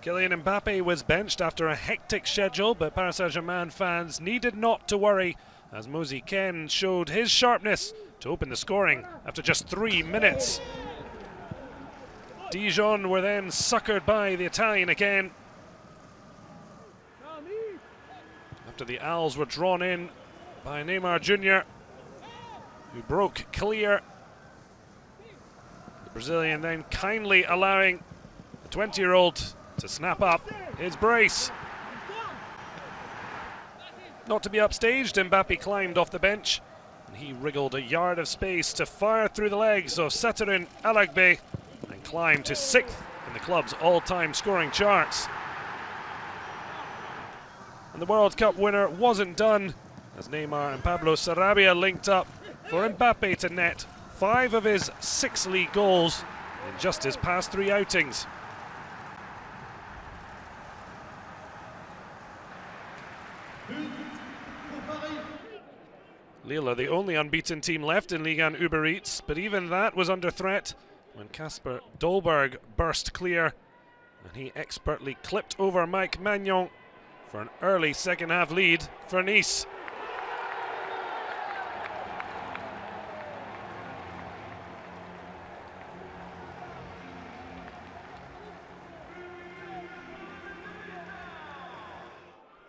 Kylian Mbappe was benched after a hectic schedule, but Paris Saint-Germain fans needed not to worry as Mozy Ken showed his sharpness to open the scoring after just 3 minutes. Dijon were then suckered by the Italian again. After the Als were drawn in by Neymar Jr., who broke clear. The Brazilian then kindly allowing the 20-year-old to snap up his brace. Not to be upstaged, Mbappe climbed off the bench and he wriggled a yard of space to fire through the legs of Saturin Alagbe and climb to 6th in the club's all-time scoring charts. And the World Cup winner wasn't done as Neymar and Pablo Sarabia linked up for Mbappe to net 5 of his 6 league goals in just his past 3 outings. Lille are the only unbeaten team left in Ligue 1 Uber Eats, but even that was under threat when Kasper Dolberg burst clear and he expertly clipped over Mike Magnon for an early second half lead for Nice.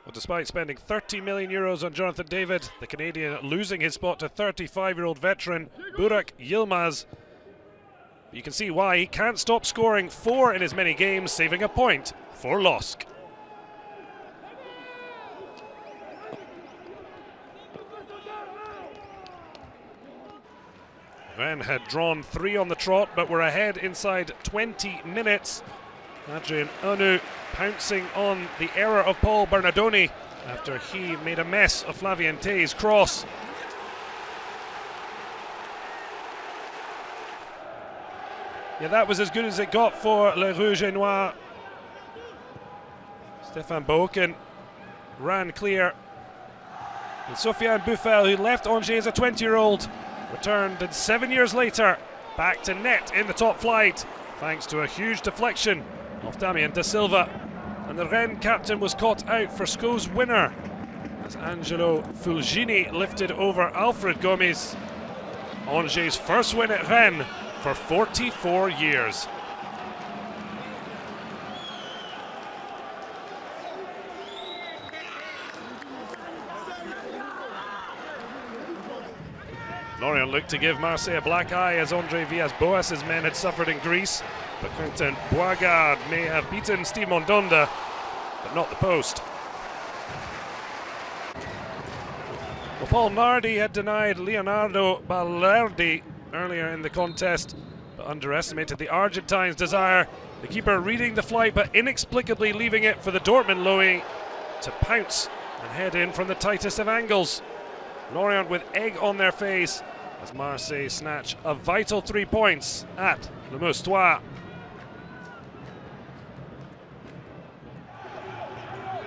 Well, despite spending €30 million on Jonathan David, the Canadian losing his spot to 35-year-old veteran Burak Yilmaz. You can see why he can't stop scoring 4 in as many games, saving a point for LOSC. Rennes had drawn 3 on the trot, but were ahead inside 20 minutes. Adrien Anu pouncing on the error of Paul Bernardoni after he made a mess of Flavien Tay's cross. Yeah, that was as good as it got for Le Rouge et Noir. Stéphane Boken ran clear. And Sofiane Buffel, who left Angers as a 20-year-old, returned, and 7 years later, back to net in the top flight, thanks to a huge deflection of Damien Da Silva. And the Rennes captain was caught out for Sco's winner as Angelo Fulgini lifted over Alfred Gomes. Angers' first win at Rennes for 44 years. Lorient looked to give Marseille a black eye as Andre Villas-Boas's men had suffered in Greece, but Quentin Boisgard may have beaten Steve Mondonda, but not the post. Well, Paul Nardi had denied Leonardo Balerdi earlier in the contest, but underestimated the Argentines' desire. The keeper reading the flight, but inexplicably leaving it for the Dortmund Lowy to pounce and head in from the tightest of angles. Lorient with egg on their face as Marseille snatch a vital 3 points at Le Moustoir.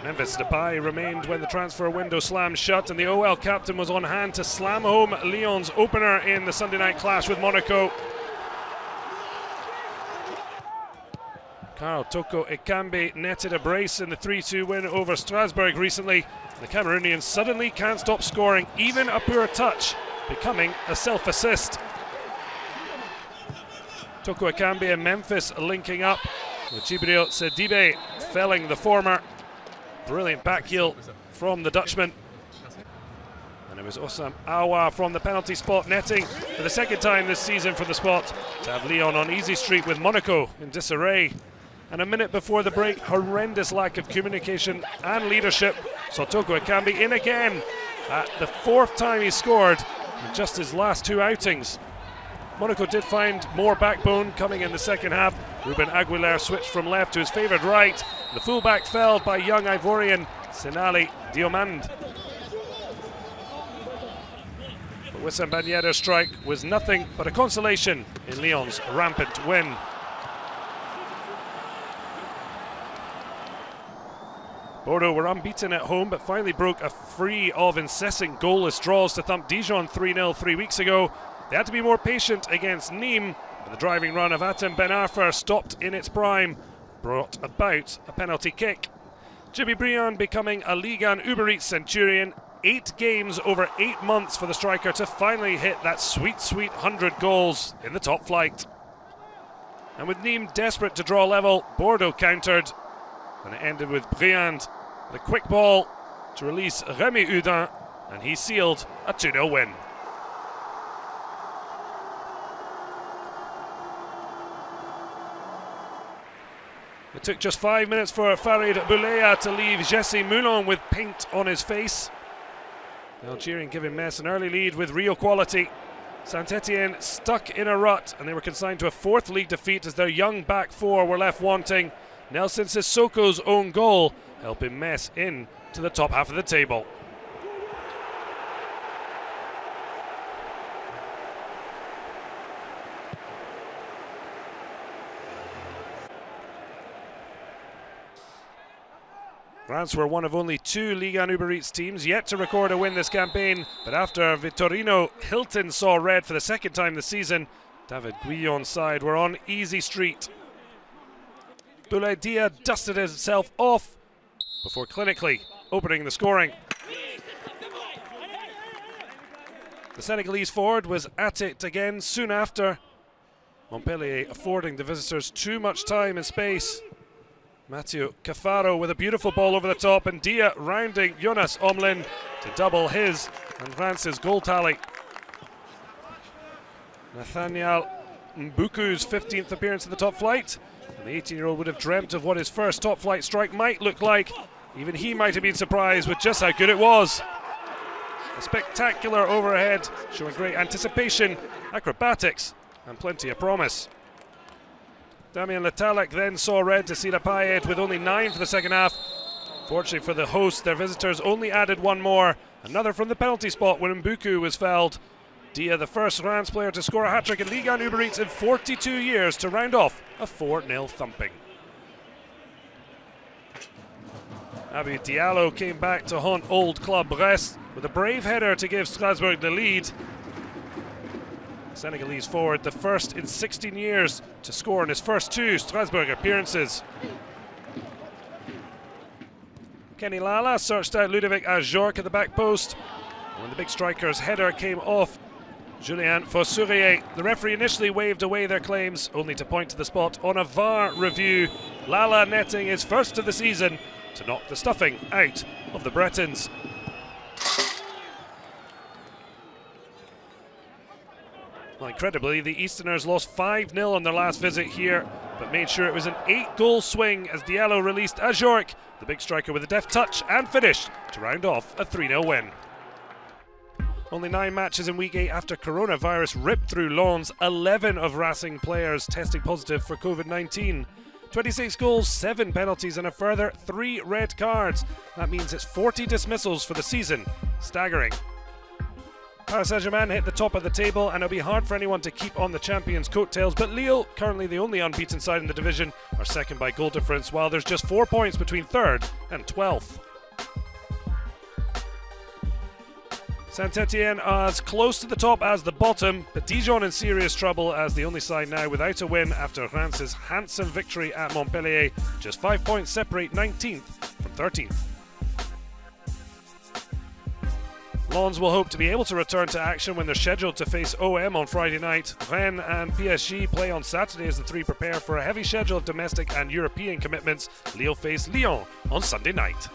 Memphis Depay remained when the transfer window slammed shut, and the OL captain was on hand to slam home Lyon's opener in the Sunday night clash with Monaco. Karl Toko Ekambi netted a brace in the 3-2 win over Strasbourg recently. The Cameroonian suddenly can't stop scoring, even a poor touch becoming a self-assist. Toko Ekambi and Memphis linking up, with Djibril Sidibe felling the former. Brilliant back heel from the Dutchman. And it was Osam Awa from the penalty spot netting for the second time this season for the spot to have Lyon on easy street with Monaco in disarray. And a minute before the break, horrendous lack of communication and leadership saw Toko Ekambi in again at the 4th time he scored in just his last 2 outings. Monaco did find more backbone coming in the second half. Ruben Aguilar switched from left to his favoured right. The fullback fell by young Ivorian Senali Diomande. But Wissam Ben Yedder's strike was nothing but a consolation in Lyon's rampant win. Bordeaux were unbeaten at home, but finally broke a free of incessant goalless draws to thump Dijon 3-0 3 weeks ago. They had to be more patient against Nîmes, but the driving run of Atem Ben Arfa stopped in its prime. brought about a penalty kick. Jimmy Briand becoming a Ligue 1 Uber Eats centurion. 8 games over 8 months for the striker to finally hit that sweet, sweet 100 goals in the top flight. And with Nîmes desperate to draw level, Bordeaux countered, and it ended with Briand with a quick ball to release Rémi OUDIN, and he sealed a 2-0 win. It took just 5 minutes for Farid Boulaya to leave Jesse Moulin with paint on his face. The Algerian giving Metz an early lead with real quality. Saint-Etienne stuck in a rut, and they were consigned to a 4th league defeat as their young back four were left wanting. Nelson Sissoko's own goal helping Metz in to the top half of the table. France were one of only 2 Ligue 1 Uber Eats teams yet to record a win this campaign, but after Vittorino Hilton saw red for the 2nd time this season, David Guillon's side were on easy street. Bouladia dusted himself off before clinically opening the scoring. The Senegalese forward was at it again soon after, Montpellier affording the visitors too much time and space. Mathieu Cafaro with a beautiful ball over the top, and Dia rounding Jonas Omlin to double his and France's goal tally. Nathaniel Mbuku's 15th appearance in the top flight, and the 18-year-old would have dreamt of what his first top flight strike might look like. Even he might have been surprised with just how good it was. A spectacular overhead showing great anticipation, acrobatics and plenty of promise. Damien Letalek then saw red to Sila Payet with only 9 for the second half. Fortunately for the hosts, their visitors only added 1 more. Another from the penalty spot when Mbuku was fouled. Dia, the first Reims player to score a hat-trick in Ligue 1 Uber Eats in 42 years, to round off a 4-0 thumping. Habib Diallo came back to haunt old club Brest with a brave header to give Strasbourg the lead. Senegalese forward, the first in 16 years to score in his first 2 Strasbourg appearances. Kenny Lala searched out Ludovic AJORQUE at the back post. When the big striker's header came off Julien Fossourier, the referee initially waved away their claims, only to point to the spot on a VAR review. Lala netting his first of the season to knock the stuffing out of the Bretons. Well, incredibly, the Easterners lost 5-0 on their last visit here, but made sure it was an 8-goal swing as Diallo released AJORQUE, the big striker, with a deft touch and finish to round off a 3-0 win. Only 9 matches in week 8 after coronavirus ripped through lawns, 11 of Racing players testing positive for COVID-19. 26 goals, 7 penalties and a further 3 red cards. That means it's 40 dismissals for the season. Staggering. Paris Saint-Germain hit the top of the table, and it'll be hard for anyone to keep on the champions' coattails, but Lille, currently the only unbeaten side in the division, are second by goal difference, while there's just 4 points between 3rd and 12th. Saint-Etienne as close to the top as the bottom, but Dijon in serious trouble as the only side now without a win after Reims' handsome victory at Montpellier. Just 5 points separate 19th from 13th. Lens will hope to be able to return to action when they're scheduled to face OM on Friday night. Rennes and PSG play on Saturday as the 3 prepare for a heavy schedule of domestic and European commitments. Lille face Lyon on Sunday night.